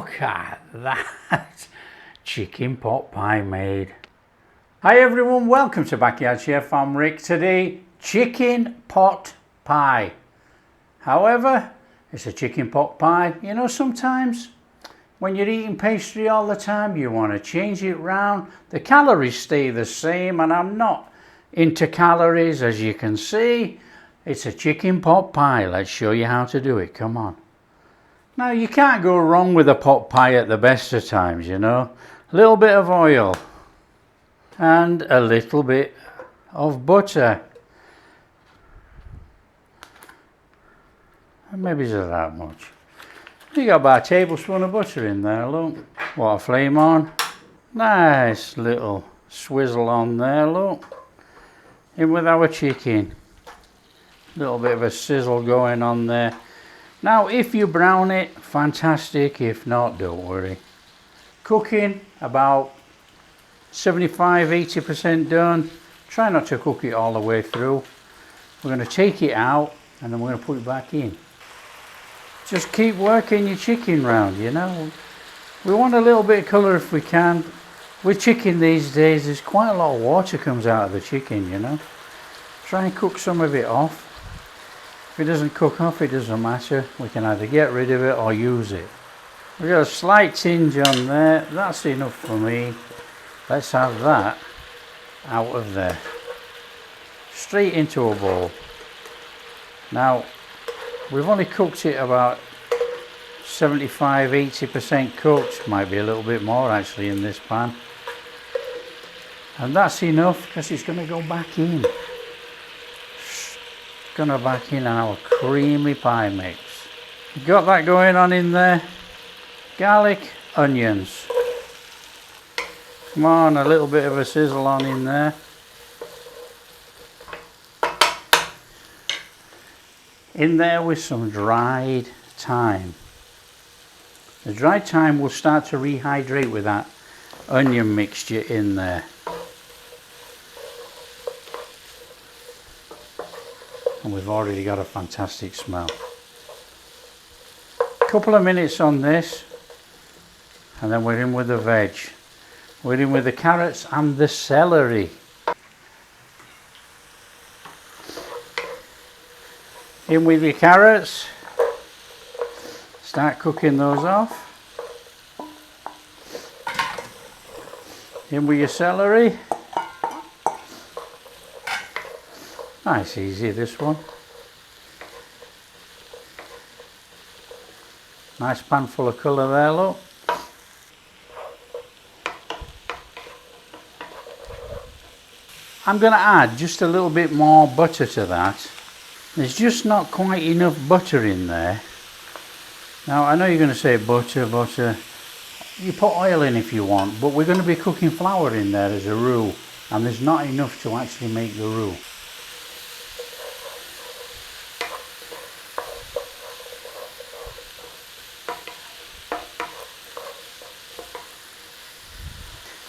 Look at that chicken pot pie made. Hi everyone, welcome to Backyard Chef. I'm Rick. Today, chicken pot pie. However, it's a chicken pot pie. You know, sometimes when you're eating pastry all the time, you want to change it round. The calories stay the same, and I'm not into calories, as you can see. It's a chicken pot pie. Let's show you how to do it. Come on. Now, you can't go wrong with a pot pie at the best of times, you know. A little bit of oil and a little bit of butter. And maybe it's not that much. You got about a tablespoon of butter in there, look. Water flame on. Nice little swizzle on there, look. In with our chicken. Little bit of a sizzle going on there. Now, if you brown it, fantastic. If not, don't worry. Cooking about 75–80% done. Try not to cook it all the way through. We're going to take it out and then we're going to put it back in. Just keep working your chicken round, you know. We want a little bit of colour if we can. With chicken these days, there's quite a lot of water comes out of the chicken, you know. Try and cook some of it off. If it doesn't cook off, it doesn't matter. We can either get rid of it or use it. We've got a slight tinge on there. That's enough for me. Let's have that out of there. Straight into a bowl. Now, we've only cooked it about 75–80% cooked. Might be a little bit more actually in this pan. And that's enough because it's going to go back in. Gonna back in our creamy pie mix. Got that going on in there. Garlic, onions. Come on, a little bit of a sizzle on in there. In there with some dried thyme. The dried thyme will start to rehydrate with that onion mixture in there. And we've already got a fantastic smell. A couple of minutes on this and then we're in with the veg. We're in with the carrots and the celery. In with your carrots. Start cooking those off. In with your celery. Nice, easy this one. Nice pan full of colour there, look. I'm going to add just a little bit more butter to that. There's just not quite enough butter in there. Now, I know you're going to say butter. You put oil in if you want, but we're going to be cooking flour in there as a roux, and there's not enough to actually make the roux.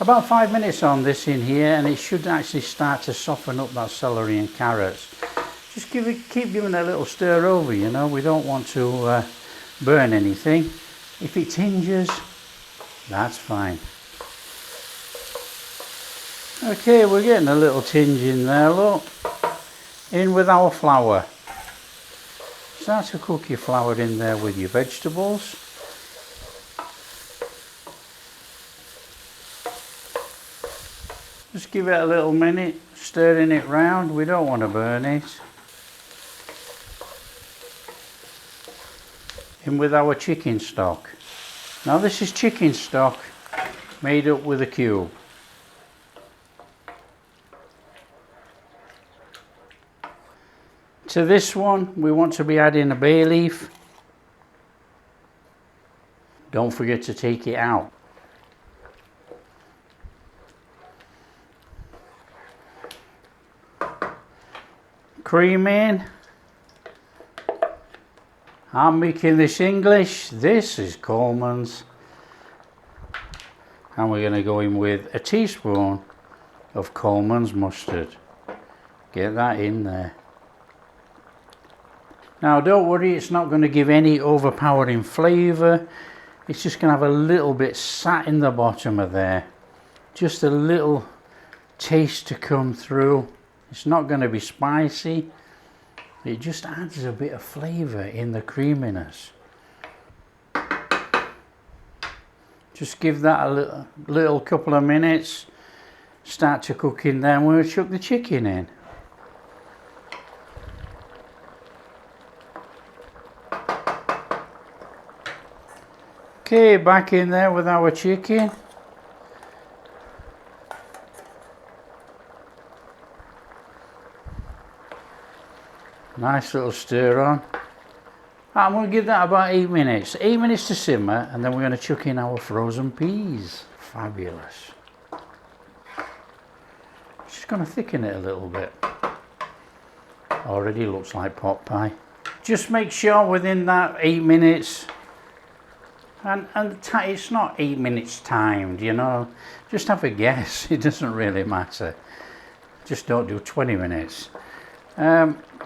About 5 minutes on this in here and it should actually start to soften up that celery and carrots. Just keep giving it a little stir over, you know. We don't want to burn anything. If it tinges, that's fine. Okay, we're getting a little tinge in there, look. In with our flour. Start to cook your flour in there with your vegetables. Just give it a little minute, stirring it round. We don't want to burn it. In with our chicken stock. Now this is chicken stock made up with a cube. To this one, we want to be adding a bay leaf. Don't forget to take it out. Cream in. I'm making this English. This is Coleman's. And we're going to go in with a teaspoon of Coleman's mustard. Get that in there. Now don't worry, it's not going to give any overpowering flavour. it's just going to have a little bit sat in the bottom of there. Just a little taste to come through. It's not going to be spicy. It just adds a bit of flavour in the creaminess. Just give that a little couple of minutes. Start to cook in there and we'll chuck the chicken in. Okay, back in there with our chicken. Nice little stir on. I'm going to give that about 8 minutes. 8 minutes to simmer, and then we're going to chuck in our frozen peas. Fabulous. Just going to thicken it a little bit. Already looks like pot pie. Just make sure within that 8 minutes, and it's not 8 minutes timed, you know. Just have a guess. It doesn't really matter. Just don't do 20 minutes.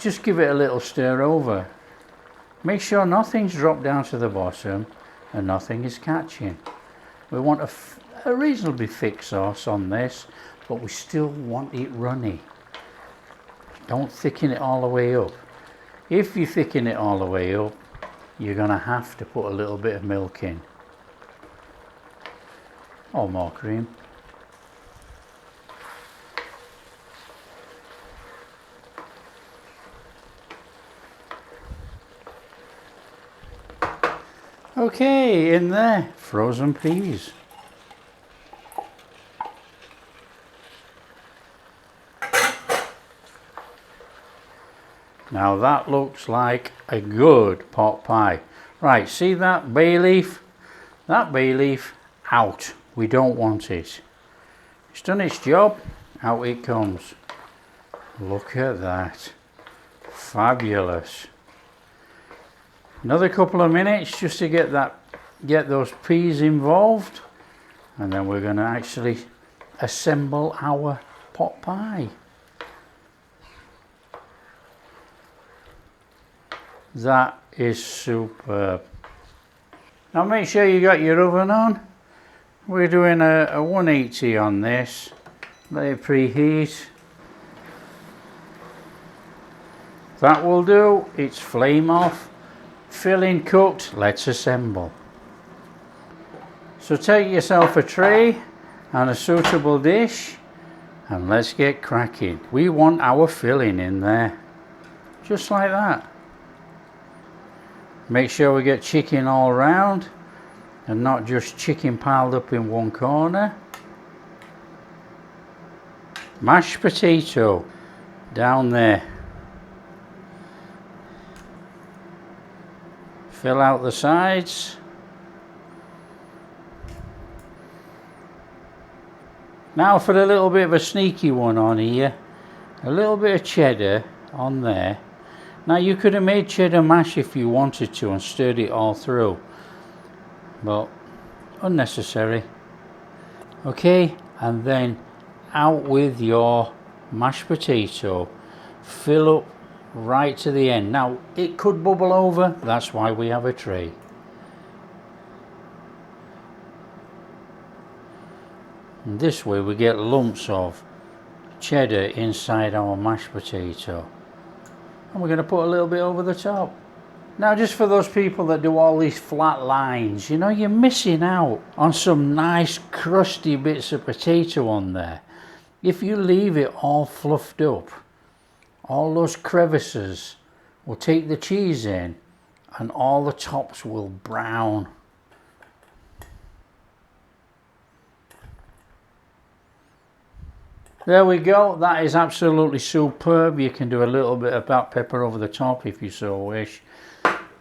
Just give it a little stir over. Make sure nothing's dropped down to the bottom and nothing is catching. We want a reasonably thick sauce on this, but we still want it runny. Don't thicken it all the way up. If you thicken it all the way up, you're going to have to put a little bit of milk in. Or more cream. Okay, in there, frozen peas. Now that looks like a good pot pie. Right, see that bay leaf? That bay leaf, out. We don't want it. It's done its job, out it comes. Look at that. Fabulous. Another couple of minutes just to get those peas involved, and then we're going to actually assemble our pot pie. That is superb. Now make sure you got your oven on. We're doing a 180 on this. Let it preheat. That will do. It's flame off. Filling cooked, let's assemble. So take yourself a tray and a suitable dish and let's get cracking. We want our filling in there, just like that. Make sure we get chicken all round and not just chicken piled up in one corner. Mashed potato down there. Fill out the sides. Now for a little bit of a sneaky one on here. A little bit of cheddar on there. Now you could have made cheddar mash if you wanted to and stirred it all through. But unnecessary. Okay, and then out with your mashed potato. Fill up right to the end. Now it could bubble over, that's why we have a tray. And this way we get lumps of cheddar inside our mashed potato, and we're going to put a little bit over the top. Now just for those people that do all these flat lines, you know, you're missing out on some nice crusty bits of potato on there. If you leave it all fluffed up, all those crevices will take the cheese in and all the tops will brown. There we go, that is absolutely superb. You can do a little bit of black pepper over the top if you so wish.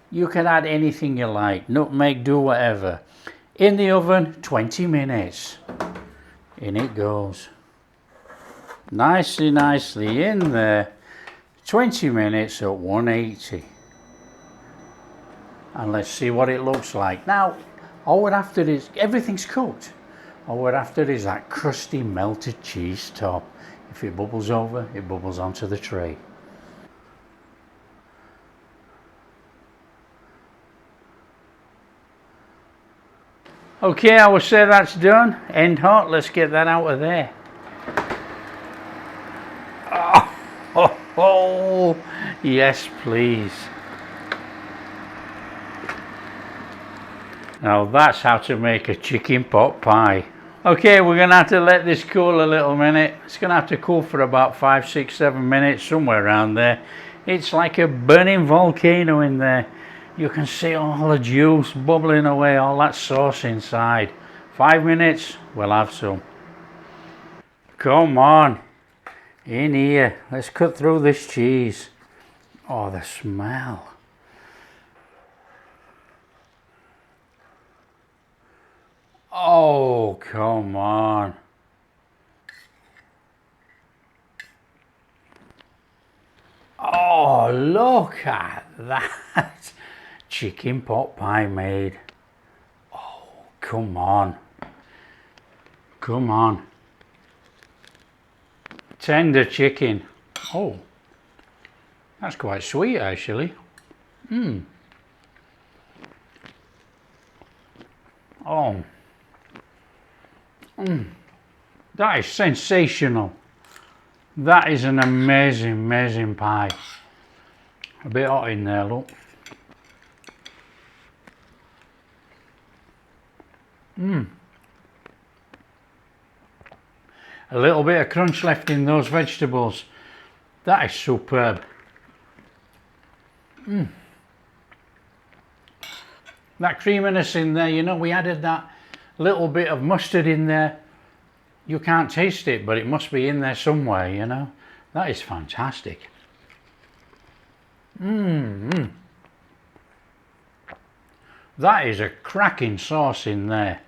You can add anything you like, nutmeg, do whatever. In the oven, 20 minutes. In it goes. Nicely in there. 20 minutes at 180. And let's see what it looks like. Now, all we're after is, everything's cooked. All we're after is that crusty melted cheese top. If it bubbles over, it bubbles onto the tray. Okay, I will say that's done. End hot. Let's get that out of there. Oh, yes, please. Now that's how to make a chicken pot pie. Okay, we're going to have to let this cool a little minute. It's going to have to cool for about 5, 6, 7 minutes, somewhere around there. It's like a burning volcano in there. You can see all the juice bubbling away, all that sauce inside. 5 minutes, we'll have some. Come on, in here. Let's cut through this cheese. Oh, the smell. Oh, come on. Oh, look at that. Chicken pot pie made. Oh, come on. Come on. Tender chicken. Oh, that's quite sweet actually. Oh. That is sensational. That is an amazing, amazing pie. A bit hot in there, look. A little bit of crunch left in those vegetables. That is superb. That creaminess in there, you know, we added that little bit of mustard in there. You can't taste it, but it must be in there somewhere, you know. That is fantastic. That is a cracking sauce in there.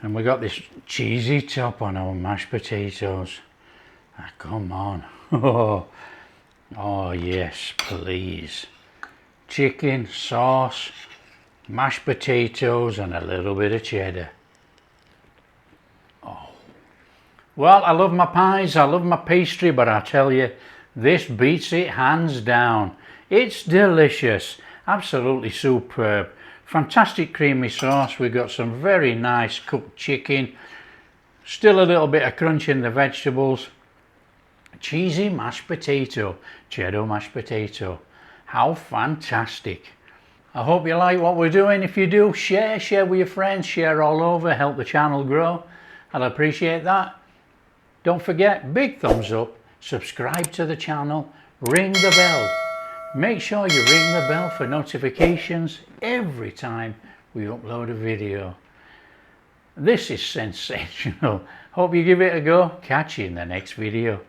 And we got this cheesy top on our mashed potatoes. Ah, come on. Oh yes, please. Chicken, sauce, mashed potatoes and a little bit of cheddar. Oh. Well, I love my pies, I love my pastry, but I tell you, this beats it hands down. It's delicious, absolutely superb. Fantastic creamy sauce. We've got some very nice cooked chicken. Still a little bit of crunch in the vegetables. Cheesy mashed potato, cheddar mashed potato. How fantastic. I hope you like what we're doing. If you do, share with your friends, share all over, help the channel grow. I'll appreciate that. Don't forget, big thumbs up, subscribe to the channel, ring the bell. Make sure you ring the bell for notifications every time we upload a video. This is sensational. Hope you give it a go. Catch you in the next video.